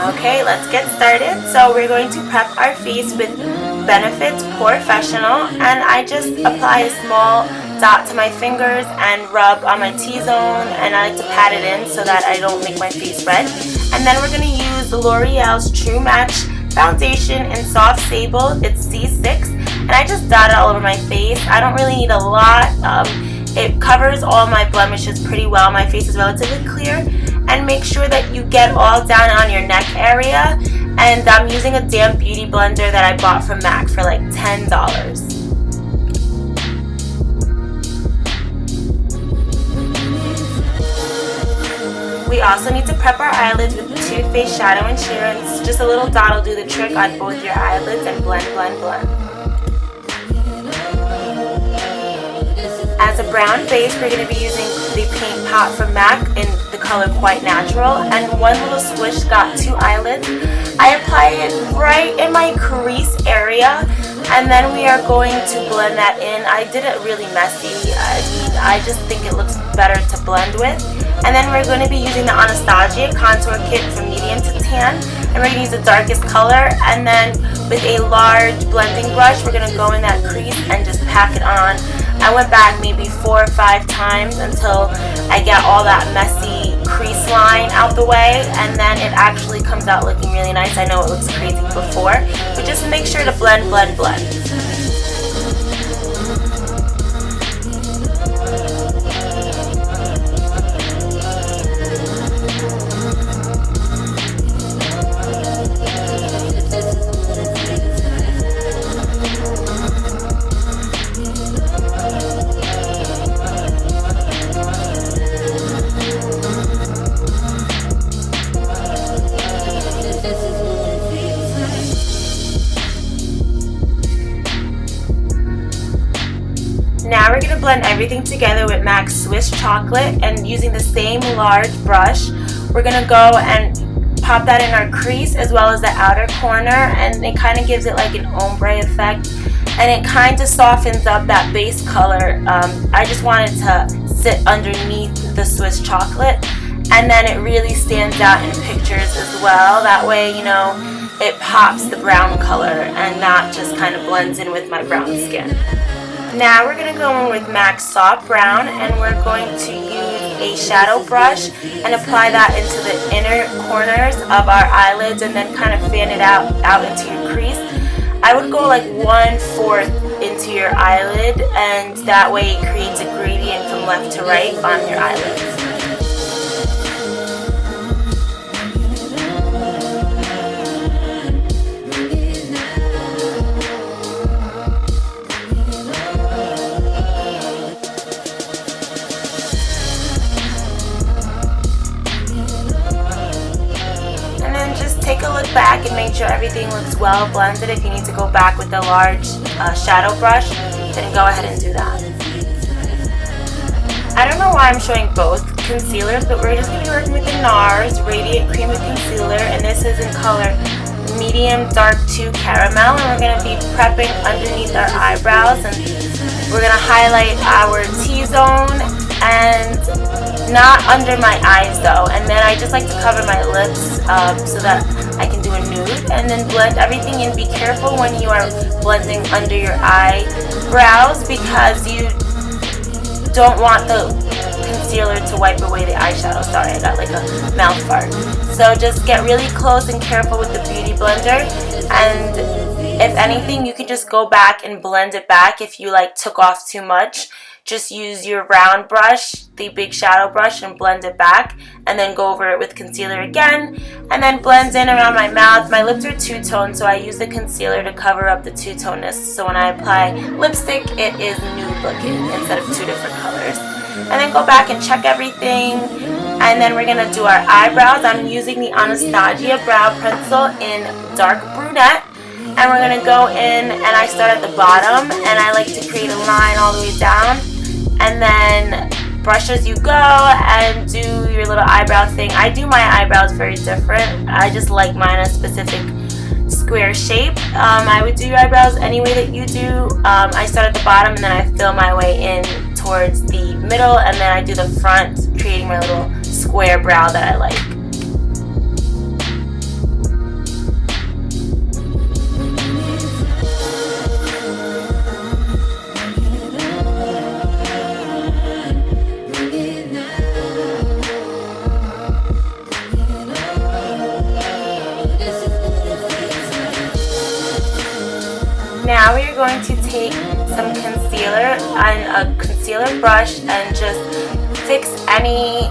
Okay, let's get started. So we're going to prep our face with Benefit's Porefessional, and I just apply a small dot to my fingers and rub on my T-zone, and I like to pat it in so that I don't make my face red. And then we're going to use the L'Oreal's True Match foundation in Soft Sable. It's C6, and I just dot it all over my face. I don't really need a lot. It covers all my blemishes pretty well. My face is relatively clear. And make sure that you get all down on your neck area. And I'm using a damp beauty blender that I bought from MAC for like $10. We also need to prep our eyelids with the Too Faced Shadow and Sheer. And just a little dot will do the trick on both your eyelids, and blend, blend, blend. As a brown base, we're going to be using the paint pot from MAC in the color Quite Natural, and one little squish got 2 eyelids. I apply it right in my crease area, and then we are going to blend that in. I did it really messy. I just think it looks better to blend with. And then we're going to be using the Anastasia contour kit from medium to tan, and we're going to use the darkest color, and then with a large blending brush we're going to go in that crease and just pack it on. I went back maybe 4 or 5 times until I get all that messy crease line out the way, and then it actually comes out looking really nice. I know it looks crazy before, but just make sure to blend, blend, blend. Now we're going to blend everything together with MAC's Swiss Chocolate, and using the same large brush, we're going to go and pop that in our crease as well as the outer corner, and it kind of gives it like an ombre effect, and it kind of softens up that base color. I just want it to sit underneath the Swiss Chocolate, and then it really stands out in pictures as well. That way, you know, it pops the brown color and not just kind of blends in with my brown skin. Now we're going to go in with MAC's Soft Brown, and we're going to use a shadow brush and apply that into the inner corners of our eyelids, and then kind of fan it out into your crease. I would go like 1/4 into your eyelid, and that way it creates a gradient from left to right on your eyelids. Take a look back and make sure everything looks well blended. If you need to go back with a large shadow brush, then go ahead and do that. I don't know why I'm showing both concealers, but we're just going to be working with the NARS Radient Creamy Concealer, and this is in color Medium Dark 2 Caramel, and we're going to be prepping underneath our eyebrows, and we're going to highlight our T-zone and not under my eyes though, and then I just like to cover my lips so that I can do a nude, and then blend everything in. Be careful when you are blending under your eyebrows because you don't want the concealer to wipe away the eyeshadow. Sorry, I got like a mouth fart. So just get really close and careful with the beauty blender, and if anything you can just go back and blend it back if you like took off too much. Just use your round brush, the big shadow brush, and blend it back, and then go over it with concealer again, and then blend in around my mouth. My lips are two-toned, so I use the concealer to cover up the two-tonedness, so when I apply lipstick it is nude looking instead of 2 different colors. And then go back and check everything, and then we're going to do our eyebrows. I'm using the Anastasia brow pencil in Dark Brunette. And we're going to go in, and I start at the bottom, and I like to create a line all the way down, and then brush as you go and do your little eyebrow thing. I do my eyebrows very different. I just like mine a specific square shape. I would do your eyebrows any way that you do. I start at the bottom, and then I fill my way in towards the middle, and then I do the front, creating my little square brow that I like. Now we are going to take some concealer and a concealer brush and just fix any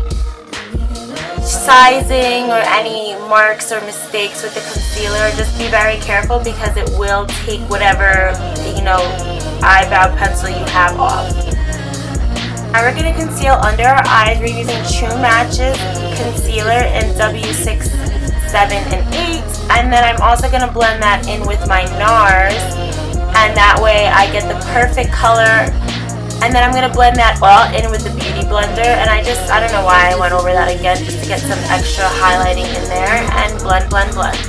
sizing or any marks or mistakes with the concealer. Just be very careful because it will take whatever, eyebrow pencil you have off. Now we're going to conceal under our eyes. We're using True Matches concealer in W6, 7, and 8. And then I'm also going to blend that in with my NARS. And that way I get the perfect color. And then I'm going to blend that all in with the Beauty Blender. And I don't know why I went over that again, just to get some extra highlighting in there. And blend, blend, blend.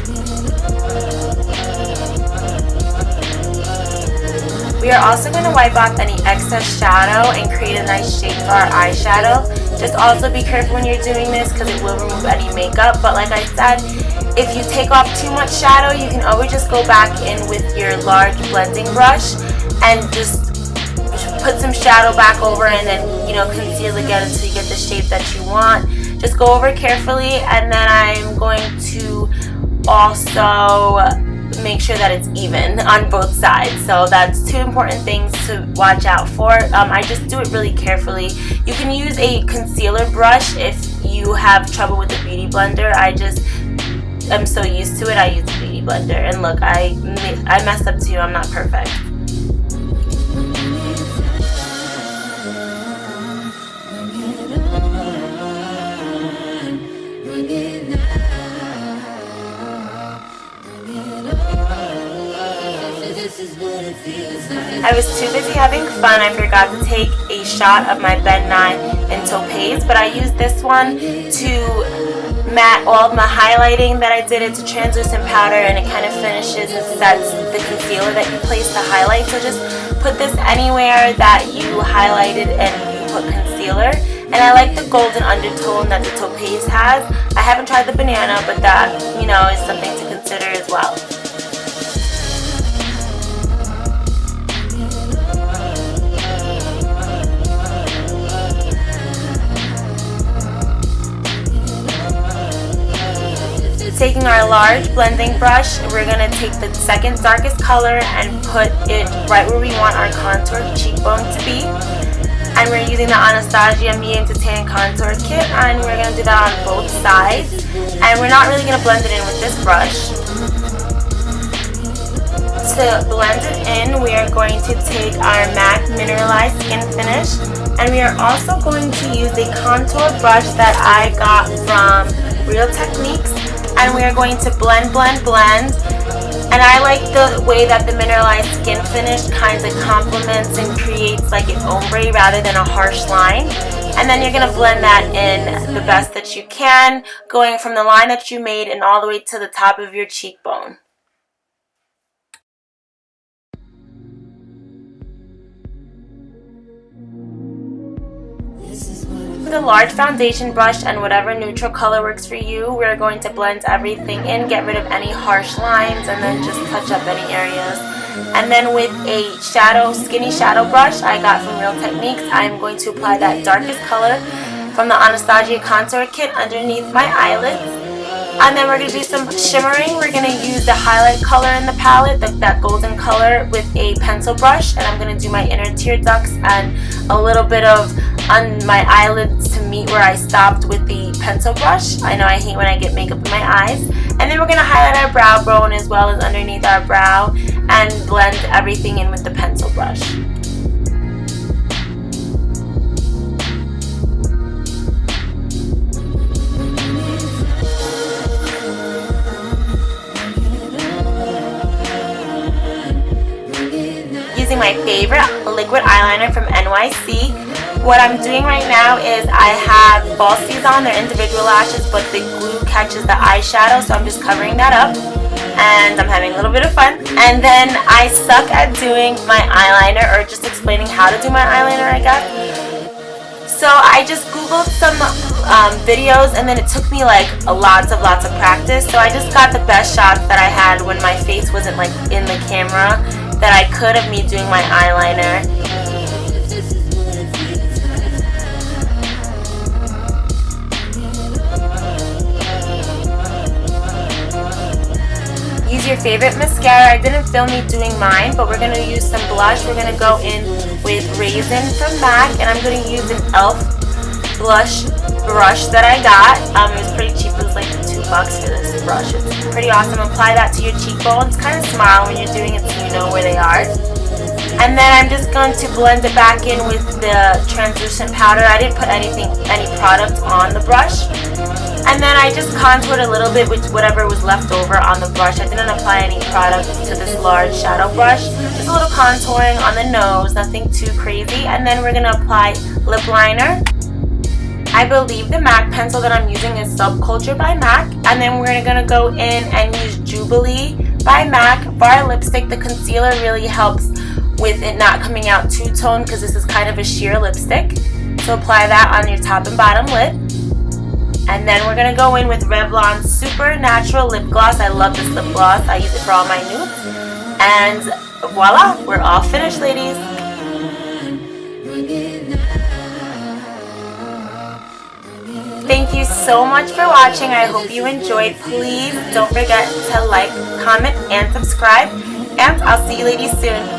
We are also going to wipe off any excess shadow and create a nice shape for our eyeshadow. Just also be careful when you're doing this because it will remove any makeup. But like I said, if you take off too much shadow, you can always just go back in with your large blending brush and just put some shadow back over and then, conceal again until you get the shape that you want. Just go over carefully, and then I'm going to also make sure that it's even on both sides. So that's two important things to watch out for. I just do it really carefully. You can use a concealer brush if you have trouble with the Beauty Blender. I'm so used to it, I use the Beauty Blender. And look, I messed up too. I'm not perfect. I was too busy having fun. I forgot to take a shot of my Ben Nye in Topaz, but I used this one to matte all of my highlighting that I did. It's a translucent powder, and it kind of finishes and sets the concealer that you place to highlight. So just put this anywhere that you highlighted and you put concealer. And I like the golden undertone that the Topaz has. I haven't tried the banana, but that, is something to consider as well. Taking our large blending brush, we're going to take the second darkest color and put it right where we want our contour cheekbone to be. And we're using the Anastasia medium to tan contour kit, and we're going to do that on both sides. And we're not really going to blend it in with this brush. To blend it in, we are going to take our MAC Mineralize Skin Finish, and we are also going to use a contour brush that I got from Real Techniques. And we are going to blend, blend, blend. And I like the way that the Mineralized Skin Finish kind of complements and creates like an ombre rather than a harsh line. And then you're going to blend that in the best that you can, going from the line that you made and all the way to the top of your cheekbone. With a large foundation brush and whatever neutral color works for you, we're going to blend everything in, get rid of any harsh lines, and then just touch up any areas. And then with a skinny shadow brush I got from Real Techniques, I'm going to apply that darkest color from the Anastasia contour kit underneath my eyelids. And then we're going to do some shimmering. We're going to use the highlight color in the palette, that golden color, with a pencil brush. And I'm going to do my inner tear ducts and a little bit of on my eyelids to meet where I stopped with the pencil brush. I know I hate when I get makeup in my eyes. And then we're going to highlight our brow bone as well as underneath our brow and blend everything in with the pencil brush. Using my favorite liquid eyeliner from NYC. What I'm doing right now is I have falsies on, they're individual lashes, but the glue catches the eyeshadow, so I'm just covering that up. And I'm having a little bit of fun. And then I suck at doing my eyeliner, or just explaining how to do my eyeliner, I guess. So I just googled some videos, and then it took me like lots of practice. So I just got the best shots that I had when my face wasn't like in the camera that I could of me doing my eyeliner. use your favorite mascara. I didn't film me doing mine, but we're going to use some blush. We're going to go in with Razin from MAC, and I'm going to use an e.l.f. blush brush that I got. It was pretty cheap. It was like $2 for this brush. It's pretty awesome. Apply that to your cheekbones. Kind of smile when you're doing it so you know where they are. And then I'm just going to blend it back in with the translucent powder. I didn't put any product on the brush. And then I just contoured a little bit with whatever was left over on the brush. I didn't apply any product to this large shadow brush. Just a little contouring on the nose, nothing too crazy. And then we're going to apply lip liner. I believe the MAC pencil that I'm using is Subculture by MAC. And then we're going to go in and use Jubilee by MAC. For our lipstick, the concealer really helps with it not coming out two-tone because this is kind of a sheer lipstick. So apply that on your top and bottom lip. And then we're going to go in with Revlon Super Natural Lip Gloss. I love this lip gloss. I use it for all my nudes. And voila, we're all finished, ladies. Thank you so much for watching. I hope you enjoyed. Please don't forget to like, comment, and subscribe. And I'll see you ladies soon.